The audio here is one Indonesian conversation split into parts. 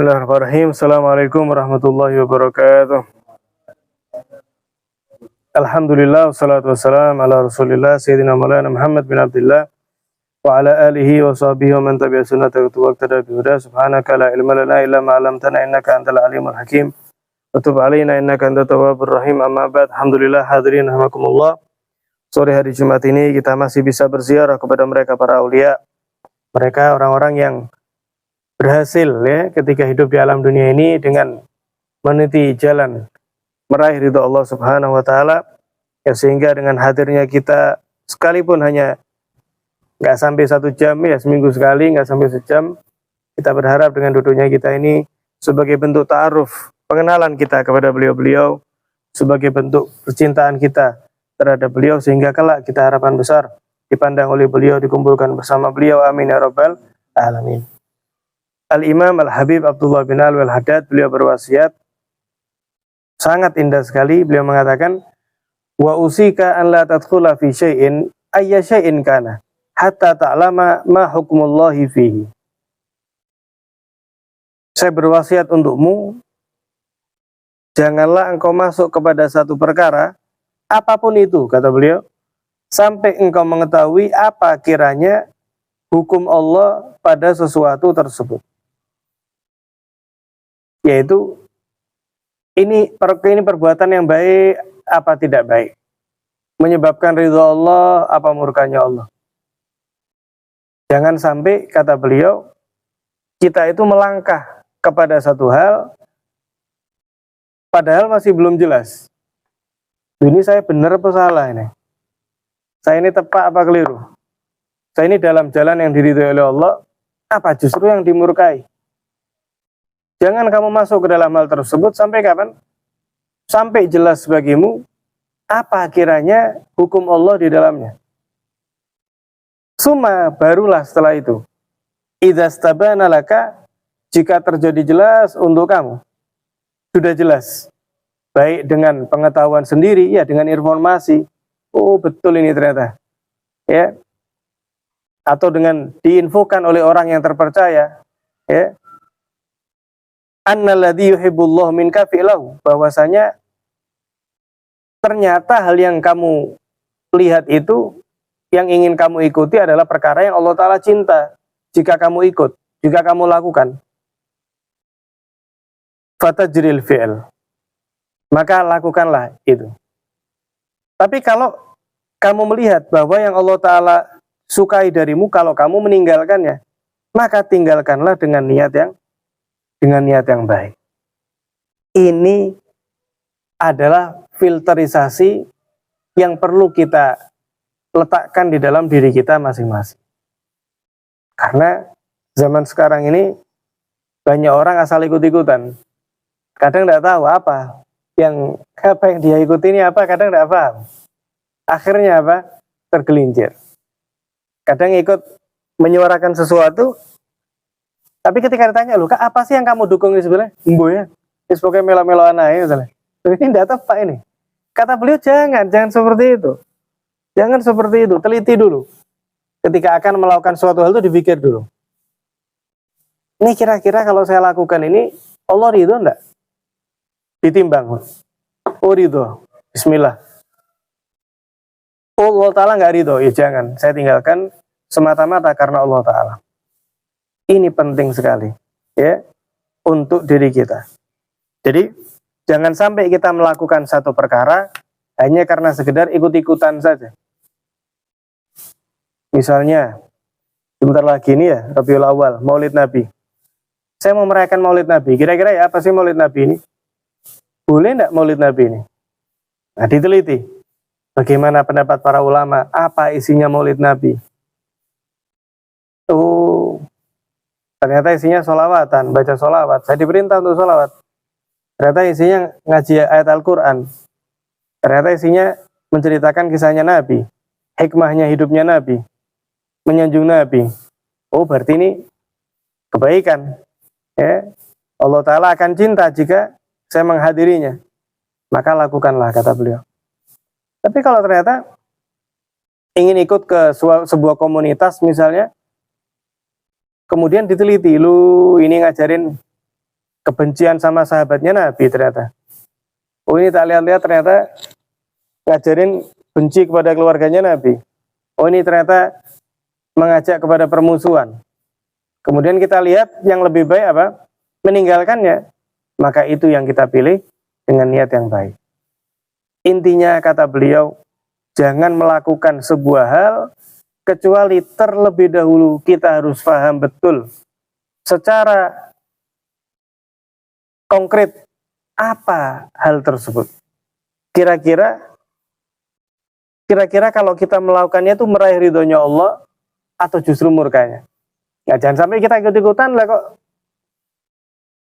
Bismillahirrahmanirrahim. Assalamualaikum warahmatullahi wabarakatuh. Alhamdulillah wassalatu wassalam ala Rasulillah Sayyidina Maulana Muhammad bin Abdullah wa ala alihi wa sahbihi wa man tabi'a sunnatahu wa iqtada bi huda. Subhanaka la ilma lana illa ma 'allamtana innaka antal alimul hakim. Wa tub 'alaina innaka antat tawwabur rahim. Amma ba'd. Alhamdulillah hadirin rahimakumullah. Sore hari Jumat ini kita masih bisa berziarah kepada mereka para aulia. Mereka orang-orang yang berhasil ya ketika hidup di alam dunia ini dengan meniti jalan meraih ridha Allah Subhanahu wa taala, ya, sehingga dengan hadirnya kita sekalipun hanya nggak sampai 1 jam ya, seminggu sekali nggak sampai sejam, kita berharap dengan duduknya kita ini sebagai bentuk ta'aruf, pengenalan kita kepada beliau-beliau, sebagai bentuk percintaan kita terhadap beliau, sehingga kelak kita harapan besar dipandang oleh beliau, dikumpulkan bersama beliau, amin ya rabbal alamin. Al-Imam Al-Habib Abdullah bin Al-Haddad, beliau berwasiat sangat indah sekali. Beliau mengatakan, wa usika an la tadkhula fi syai'in ayya syai'in kana hatta ta'lama ma hukmullahi fihi. Saya berwasiat untukmu, janganlah engkau masuk kepada satu perkara apapun itu, kata beliau, sampai engkau mengetahui apa kiranya hukum Allah pada sesuatu tersebut. Yaitu ini perbuatan yang baik apa tidak baik, menyebabkan ridha Allah apa murkanya Allah. Jangan sampai, kata beliau, kita itu melangkah kepada satu hal padahal masih belum jelas. Ini saya benar apa salah ini? Saya ini tepat apa keliru? Saya ini dalam jalan yang diridhai oleh Allah apa justru yang dimurkai? Jangan kamu masuk ke dalam hal tersebut sampai kapan? Sampai jelas bagimu apa kiranya hukum Allah di dalamnya. Summa, barulah setelah itu, idza stabana laka, jika terjadi jelas untuk kamu, sudah jelas, baik dengan pengetahuan sendiri, ya, dengan informasi, oh betul ini ternyata, ya, atau dengan diinfokan oleh orang yang terpercaya, ya, annalladzi yuhibbullahu minka fi'lahu, bahwasanya ternyata hal yang kamu lihat itu, yang ingin kamu ikuti adalah perkara yang Allah Ta'ala cinta. Jika kamu ikut, jika kamu lakukan, fatajril fi'l, maka lakukanlah itu. Tapi kalau kamu melihat bahwa yang Allah Ta'ala sukai darimu, kalau kamu meninggalkannya, maka tinggalkanlah dengan niat yang baik. Ini adalah filterisasi yang perlu kita letakkan di dalam diri kita masing-masing. Karena zaman sekarang ini banyak orang asal ikut-ikutan. Kadang tidak tahu apa yang dia ikuti ini apa, kadang tidak paham. Akhirnya apa? Tergelincir. Kadang ikut menyuarakan sesuatu, tapi ketika ditanya, loh, Kak, apa sih yang kamu dukung ini sebenarnya? Embo ya, pokoknya melo-melo anaknya misalnya. Ini tidak tepat ini. Kata beliau, jangan seperti itu. Jangan seperti itu, teliti dulu. Ketika akan melakukan suatu hal itu dipikir dulu. Ini kira-kira kalau saya lakukan ini, Allah ridho enggak? Ditimbang. Oh ridho, bismillah. Oh Allah Ta'ala enggak ridho, ya jangan. Saya tinggalkan semata-mata karena Allah Ta'ala. Ini penting sekali, ya, untuk diri kita. Jadi jangan sampai kita melakukan satu perkara hanya karena sekedar ikut-ikutan saja. Misalnya, sebentar lagi ini ya, Rabiul Awal, Maulid Nabi. Saya mau merayakan Maulid Nabi. Kira-kira ya apa sih Maulid Nabi ini? Boleh enggak Maulid Nabi ini? Nah, diteliti. Bagaimana pendapat para ulama? Apa isinya Maulid Nabi? Ternyata isinya sholawatan, baca sholawat. Saya diperintah untuk sholawat. Ternyata isinya ngaji ayat Al-Quran. Ternyata isinya menceritakan kisahnya Nabi, hikmahnya hidupnya Nabi, menyanjung Nabi. Oh, berarti ini kebaikan. Ya. Allah Ta'ala akan cinta jika saya menghadirinya. Maka lakukanlah, kata beliau. Tapi kalau ternyata ingin ikut ke sebuah komunitas misalnya, kemudian diteliti, lu ini ngajarin kebencian sama sahabatnya Nabi ternyata. Oh ini tak lihat-lihat ternyata ngajarin benci kepada keluarganya Nabi. Oh ini ternyata mengajak kepada permusuhan. Kemudian kita lihat yang lebih baik apa? Meninggalkannya. Maka itu yang kita pilih dengan niat yang baik. Intinya kata beliau, jangan melakukan sebuah hal kecuali terlebih dahulu kita harus paham betul secara konkret apa hal tersebut. Kira-kira kalau kita melakukannya itu meraih ridhonya Allah atau justru murkanya. Ya, jangan sampai kita ikut-ikutan lah kok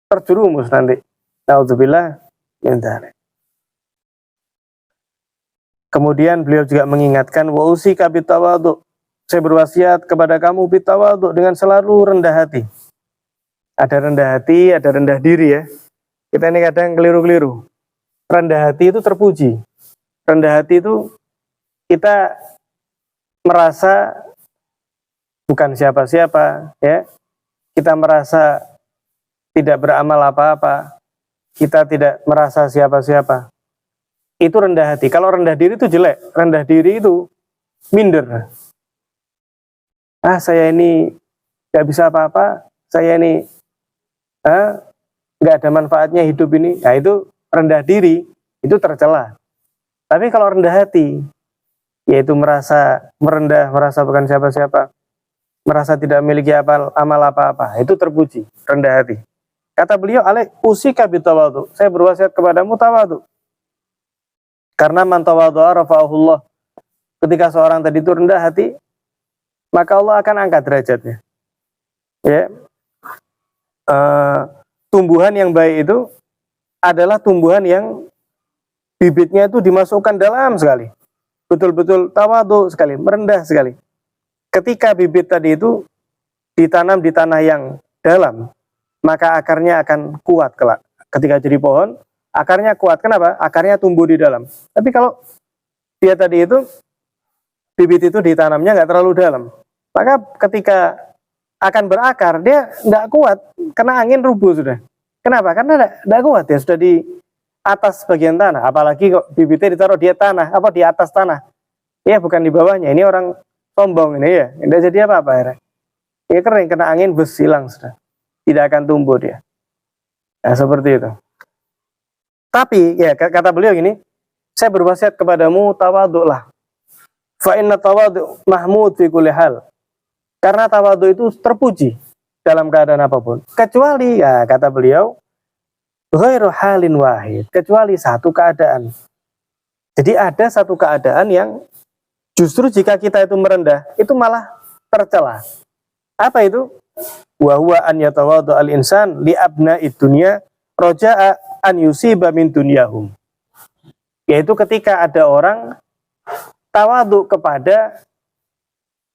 terjerumus nanti. Nauzubillah min dzalik. Kemudian beliau juga mengingatkan wa usika bitawadhu. Saya berwasiat kepada kamu bitawadhu dengan selalu rendah hati. Ada rendah hati, ada rendah diri ya. Kita ini kadang keliru-keliru. Rendah hati itu terpuji. Rendah hati itu kita merasa bukan siapa-siapa ya. Kita merasa tidak beramal apa-apa. Kita tidak merasa siapa-siapa. Itu rendah hati. Kalau rendah diri itu jelek. Rendah diri itu minder. Saya ini gak bisa apa-apa. Saya ini gak ada manfaatnya hidup ini. Nah itu rendah diri. Itu tercela. Tapi kalau rendah hati, yaitu merasa merendah, merasa bukan siapa-siapa, merasa tidak memiliki amal apa-apa, itu terpuji. Rendah hati. Kata beliau, usika bitawadhu. Saya berwasiat kepadamu tawadhu. Karena man tawadhu'a rafa'ahullah. Ketika seorang tadi itu rendah hati, maka Allah akan angkat derajatnya. Ya. Tumbuhan yang baik itu adalah tumbuhan yang bibitnya itu dimasukkan dalam sekali. Betul-betul tawadhu sekali, merendah sekali. Ketika bibit tadi itu ditanam di tanah yang dalam, maka akarnya akan kuat kelak. Ketika jadi pohon, akarnya kuat. Kenapa? Akarnya tumbuh di dalam. Tapi kalau dia tadi itu, bibit itu ditanamnya nggak terlalu dalam, maka ketika akan berakar, dia nggak kuat. Kena angin rubuh sudah. Kenapa? Karena nggak kuat ya, sudah di atas bagian tanah. Apalagi kok bibitnya ditaruh di tanah, di atas tanah. Ya bukan di bawahnya. Ini orang sombong ini ya. Tidak jadi apa-apa ya. Ya kering, kena angin, bus hilang sudah. Tidak akan tumbuh dia. Nah seperti itu. Tapi ya kata beliau gini, saya berwasiat kepadamu tawadhu'lah. Fa inna tawadhu' mahmud fi kulli hal. Karena tawadhu itu terpuji dalam keadaan apapun. Kecuali ya kata beliau, ghairu halin wahid, kecuali satu keadaan. Jadi ada satu keadaan yang justru jika kita itu merendah, itu malah tercela. Apa itu? Wa huwa an yatawadhu al-insan li abna'id dunya roja'a an yusiba min dunyahum. Yaitu ketika ada orang tawadhu kepada,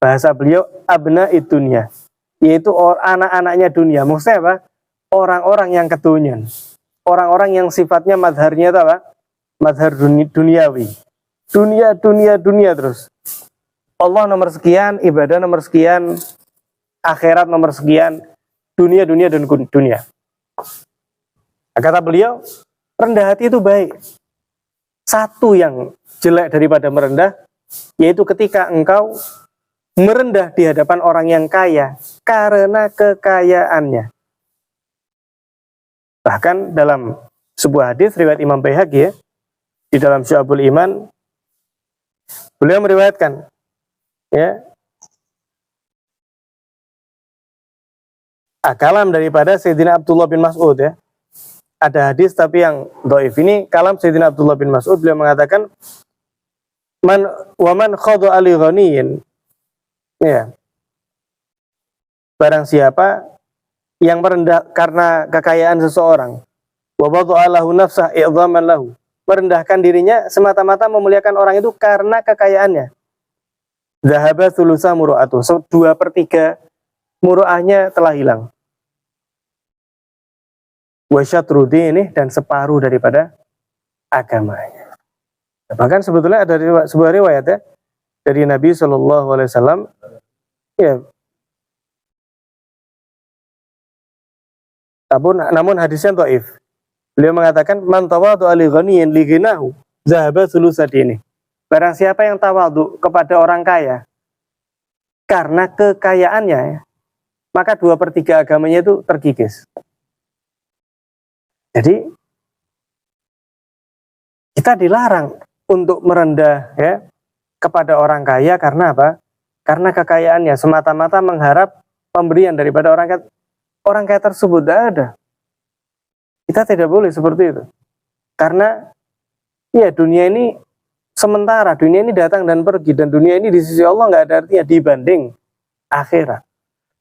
bahasa beliau, abna'id dunya, yaitu anak-anaknya dunia. Maksudnya apa? Orang-orang yang kedunian. Orang-orang yang sifatnya madharnya itu apa? Madhar duniawi. Dunia terus. Allah nomor sekian, ibadah nomor sekian, akhirat nomor sekian, dunia dan dunia. Kata beliau, rendah hati itu baik. Satu yang jelek daripada merendah, yaitu ketika engkau merendah di hadapan orang yang kaya karena kekayaannya. Bahkan dalam sebuah hadis riwayat Imam Baihaqi ya, di dalam Syu'abul Iman, beliau meriwayatkan ya, kalam daripada Sayyidina Abdullah bin Mas'ud ya. Ada hadis tapi yang dhaif. Ini kalam Sayyidina Abdullah bin Mas'ud, beliau mengatakan man khadha ali ghaniyin, ya, barang siapa yang merendah karena kekayaan seseorang, wa wadha'a lahu nafsah i'dhaman lahu, merendahkan dirinya semata-mata memuliakan orang itu karena kekayaannya, dhahaba thulutsa muru'atu, 2/3 muru'ahnya telah hilang, wa syatru dini, dan separuh daripada agamanya. Bahkan sebetulnya ada sebuah riwayat ya, dari Nabi SAW ya, Namun hadisnya dhaif. Beliau mengatakan man tawadhu li ghaniyin li ghinahu zahaba sulusati ini. Barang siapa yang tawadhu kepada orang kaya karena kekayaannya, maka 2/3 agamanya itu terkikis. Jadi kita dilarang untuk merendah ya kepada orang kaya karena apa? Karena kekayaannya semata-mata mengharap pemberian daripada orang kaya tersebut. Tidak ada. Kita tidak boleh seperti itu. Karena ya dunia ini sementara, dunia ini datang dan pergi, dan dunia ini di sisi Allah nggak ada artinya dibanding akhirat.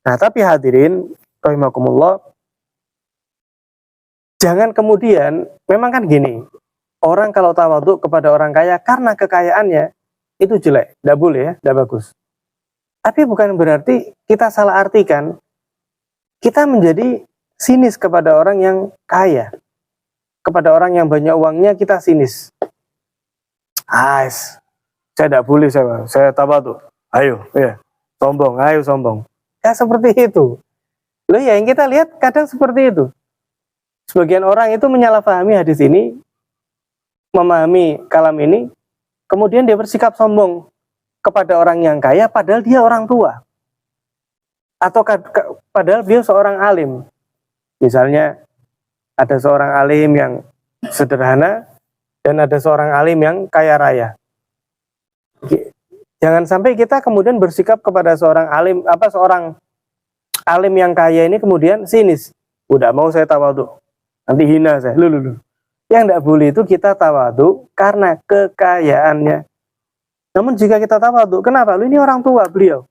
Nah, tapi hadirin rahimakumullah, jangan kemudian, memang kan gini, orang kalau tawadhu kepada orang kaya karena kekayaannya itu jelek, tidak boleh ya, tidak bagus. Tapi bukan berarti kita salah artikan, kita menjadi sinis kepada orang yang kaya, kepada orang yang banyak uangnya kita sinis. Saya tidak boleh, saya tawadhu. Ayo, ya, sombong, ayo sombong. Ya seperti itu. Loh ya, yang kita lihat kadang seperti itu. Sebagian orang itu menyalahpahami hadis ini, memahami kalam ini, kemudian dia bersikap sombong kepada orang yang kaya, padahal dia orang tua. Atau padahal dia seorang alim. Misalnya, ada seorang alim yang sederhana, dan ada seorang alim yang kaya raya. Jangan sampai kita kemudian bersikap kepada seorang alim yang kaya ini kemudian sinis. Udah mau saya tawadhu, nanti hina saya. Lu. Yang tidak boleh itu kita tawadhu karena kekayaannya. Namun jika kita tawadhu, kenapa? Lu ini orang tua beliau.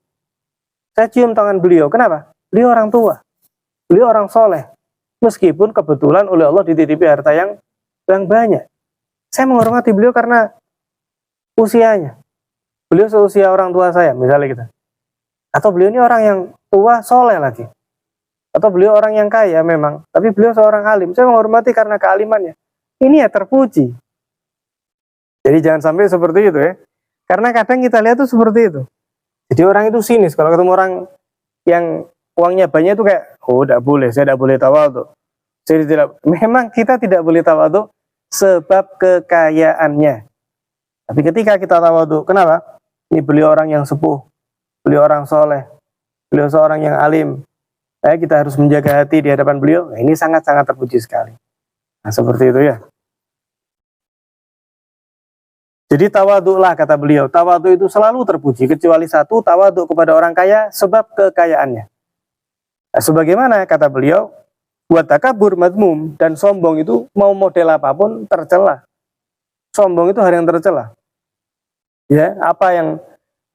Saya cium tangan beliau. Kenapa? Beliau orang tua. Beliau orang soleh. Meskipun kebetulan oleh Allah dititipi harta yang banyak. Saya menghormati beliau karena usianya. Beliau seusia orang tua saya, misalnya gitu. Atau beliau ini orang yang tua, soleh lagi. Atau beliau orang yang kaya memang, tapi beliau seorang alim. Saya menghormati karena kealimannya. Ini ya terpuji. Jadi jangan sampai seperti itu ya. Karena kadang kita lihat tuh seperti itu. Jadi orang itu sinis. Kalau ketemu orang yang uangnya banyak itu kayak, oh tidak boleh, saya tidak boleh tawadhu. Memang kita tidak boleh tawadhu sebab kekayaannya. Tapi ketika kita tawadhu, kenapa? Ini beliau orang yang sepuh, beliau orang soleh, beliau seorang yang alim. Kita harus menjaga hati di hadapan beliau. Nah, ini sangat-sangat terpuji sekali. Nah, seperti itu ya. Jadi tawadhulah kata beliau. Tawadhu itu selalu terpuji, kecuali satu, tawadhu kepada orang kaya sebab kekayaannya. Nah, sebagaimana kata beliau, buat takabur madmum, dan sombong itu mau model apapun tercela. Sombong itu hal yang tercela. Ya, apa yang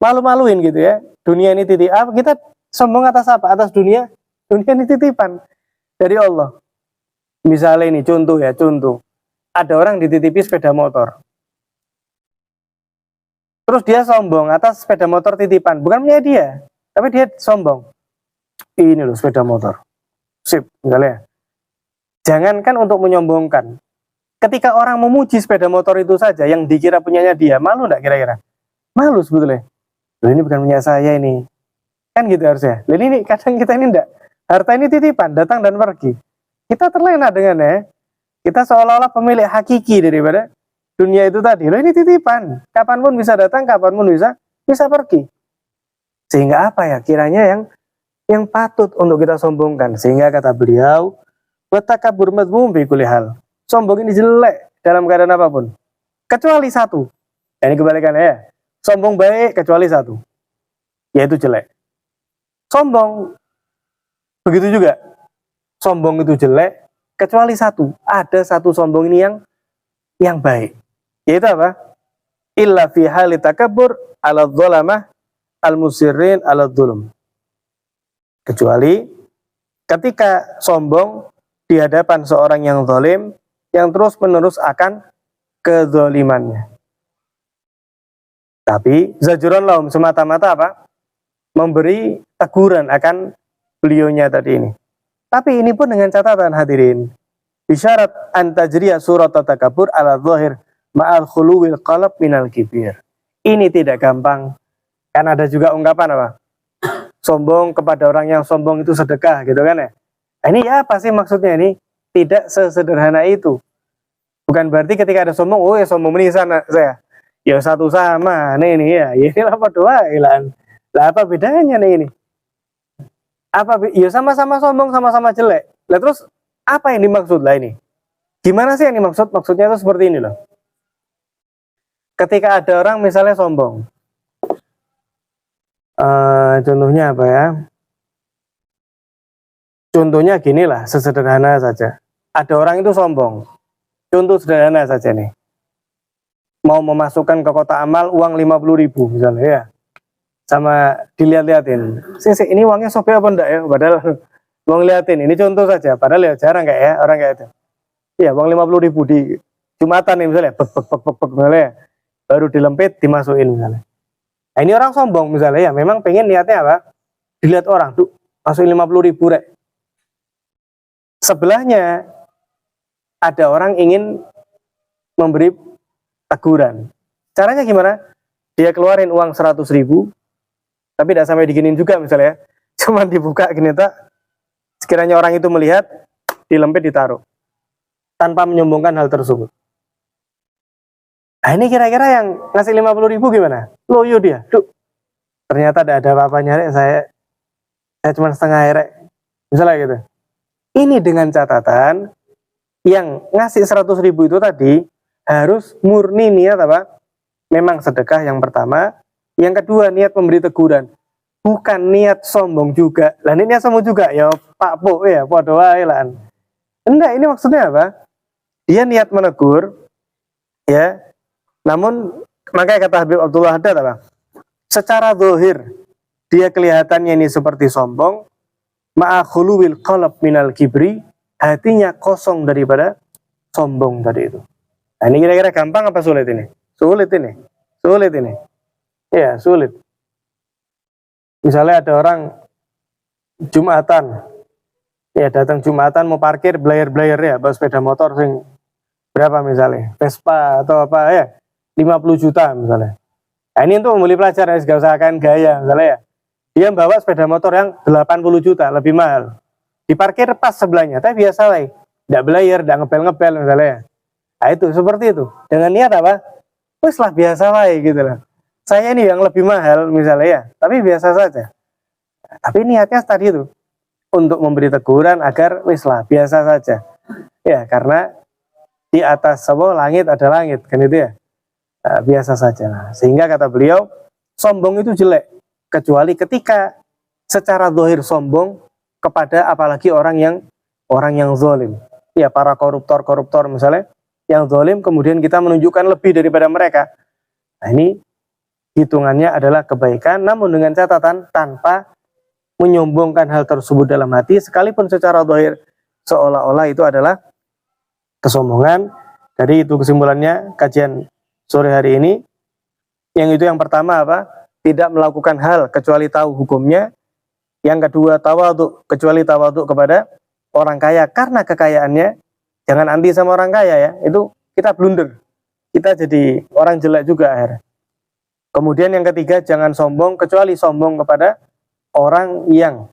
malu-maluin gitu ya. Dunia ini titip. Kita sombong atas apa? Atas dunia. Dunia ini titipan dari Allah. Misalnya ini contoh. Ada orang dititipi sepeda motor. Terus dia sombong atas sepeda motor titipan. Bukan punya dia, tapi dia sombong. Ini loh sepeda motor. Sip, misalnya. Jangankan untuk menyombongkan. Ketika orang memuji sepeda motor itu saja, yang dikira punyanya dia, malu enggak kira-kira? Malu sebetulnya. Loh ini bukan punya saya ini. Kan gitu harusnya. Loh ini kadang kita ini enggak. Harta ini titipan, datang dan pergi. Kita terlena dengannya. Kita seolah-olah pemilik hakiki daripada dunia itu tadi. Loh ini titipan. Kapanpun bisa datang, kapanpun bisa pergi. Sehingga apa ya kiranya yang patut untuk kita sombongkan. Sehingga kata beliau, wa takabur madmum fi kulli hal. Sombong ini jelek dalam keadaan apapun. Kecuali satu. Ini kebalikannya ya. Sombong baik kecuali satu. Yaitu jelek. Sombong. Begitu juga. Sombong itu jelek kecuali satu. Ada satu sombong ini yang baik. Yaitu apa? Illa fi hali takabur ala dzalamah al-musirrin ala dzulm. Kecuali ketika sombong di hadapan seorang yang zalim, yang terus-menerus akan kezalimannya. Tapi zajron lahum semata-mata apa? Memberi teguran akan beliaunya tadi ini. Tapi ini pun dengan catatan hadirin. Isyarat antajriya surat takabur ala zahir ma'al khuluwil qalb minal kibir. Ini tidak gampang. Kan ada juga ungkapan apa? Sombong kepada orang yang sombong itu sedekah gitu kan ya. Ini ya apa sih maksudnya ini? Tidak sesederhana itu. Bukan berarti ketika ada sombong, oh ya sombong ini sana saya. Ya satu sama, nih ya ini apa doa ilan. Lah apa bedanya nih ini? Ya sama-sama sombong, sama-sama jelek. Lah terus apa yang dimaksud lah ini? Gimana sih yang dimaksud? Maksudnya itu seperti ini loh. Ketika ada orang misalnya sombong, contohnya apa ya? Contohnya gini lah, sesederhana saja. Ada orang itu sombong. Contoh sederhana saja nih. Mau memasukkan ke kotak amal uang 50.000 misalnya ya. Sama dilihat-liatin. Sih, ini uangnya sobek apa enggak ya? Padahal uang liatin. Ini contoh saja. Padahal ya jarang kayak ya orang kayak itu. Ya uang 50.000 di Jumatan nih misalnya. Misalnya. Baru dilempit dimasukin misalnya. Nah, ini orang sombong misalnya ya. Memang pengen niatnya apa? Dilihat orang. Tuh masukin 50.000 rek. Sebelahnya ada orang ingin memberi teguran. Caranya gimana? Dia keluarin uang 100.000, tapi tidak sampai diginin juga misalnya. Cuman dibuka gini tak. Sekiranya orang itu melihat, dilempit ditaruh. Tanpa menyombongkan hal tersebut. Nah ini kira-kira yang ngasih 50.000 gimana? Loyo dia. Duh, ternyata tidak ada apa-apanya rek. Saya cuma setengah rek. Misalnya gitu. Ini dengan catatan yang ngasih 100.000 itu tadi harus murni niat apa? Memang sedekah yang pertama. Yang kedua niat memberi teguran. Bukan niat sombong juga. Lah ini niat sombong juga ya Pak Po ya, podo wae lan. Enggak, ini maksudnya apa? Dia niat menegur ya. Namun makanya kata Habib Abdullah Haddad apa? Secara zahir dia kelihatannya ini seperti sombong, ma'akhuluwil qalb minal kibri, hatinya kosong daripada sombong tadi itu. Nah, ini kira-kira gampang apa sulit ini? Sulit ini. Sulit ini. Ya, sulit. Misalnya ada orang Jumatan. Ya, datang Jumatan mau parkir blayar-blayar ya, bawa sepeda motor sing berapa misalnya? Vespa atau apa ya? 50 juta misalnya. Nah, ini untuk membeli pelajaran, gak usah akan gaya misalnya ya. Dia bawa sepeda motor yang 80 juta, lebih mahal. Diparkir pas sebelahnya, tapi biasa lah. Tidak belayar, tidak ngepel-ngepel misalnya. Nah itu, seperti itu. Dengan niat apa? Wes lah biasa lah gitu lah. Saya ini yang lebih mahal misalnya ya, tapi biasa saja. Tapi niatnya tadi itu. Untuk memberi teguran agar wes lah biasa saja. Ya, karena di atas sebuah langit ada langit, kan itu ya. Nah, biasa saja. Nah, sehingga kata beliau, sombong itu jelek. Kecuali ketika secara zahir sombong kepada apalagi orang yang zalim. Ya, para koruptor misalnya yang zalim kemudian kita menunjukkan lebih daripada mereka. Nah, ini hitungannya adalah kebaikan namun dengan catatan tanpa menyombongkan hal tersebut dalam hati sekalipun secara zahir seolah-olah itu adalah kesombongan. Jadi itu kesimpulannya kajian sore hari ini. Yang itu yang pertama apa? Tidak melakukan hal kecuali tahu hukumnya. Yang kedua tawadhu, kecuali tawadhu kepada orang kaya karena kekayaannya. Jangan anti sama orang kaya ya, itu kita blunder. Kita jadi orang jelek juga akhirnya. Kemudian yang ketiga jangan sombong kecuali sombong kepada orang yang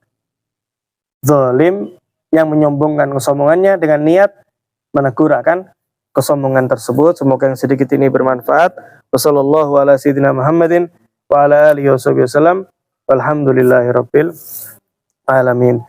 zalim, yang menyombongkan kesombongannya dengan niat menegur akan kesombongan tersebut. Semoga yang sedikit ini bermanfaat. Wassallallahu ala sayyidina Muhammadin wa ala alihi wasallam. Walhamdulillahirabbil alamin.